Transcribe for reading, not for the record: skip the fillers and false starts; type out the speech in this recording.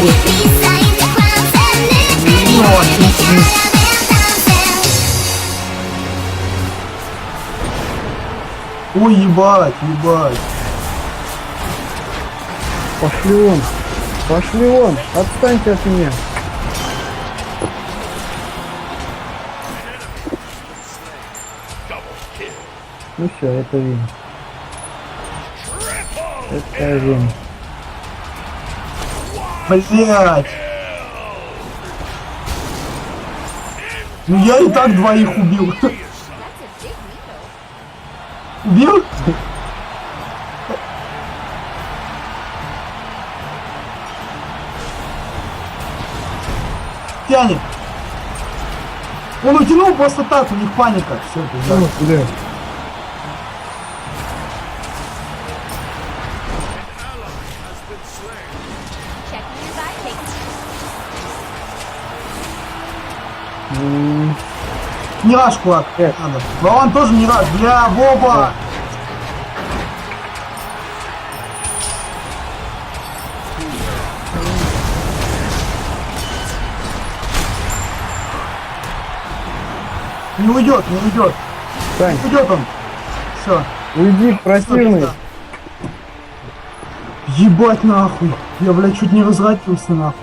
блядь. Ой, ебать, ебать. Пошли вон. Пошли вон. Отстаньте от меня. Ну все, это вин. Это вин. Блять. Ну я и так двоих убил. Убил? Тянет. Он утянул просто так, у них паника. Все, пизда. Ну, блядь. Мираж, кулак. Надо. Вован тоже мираж. Бля, Боба. Не уйдет, не уйдет. Сань, Не уйдет он. Все. уйди, противный. Ебать нахуй. Я, блядь, чуть не возвратился нахуй.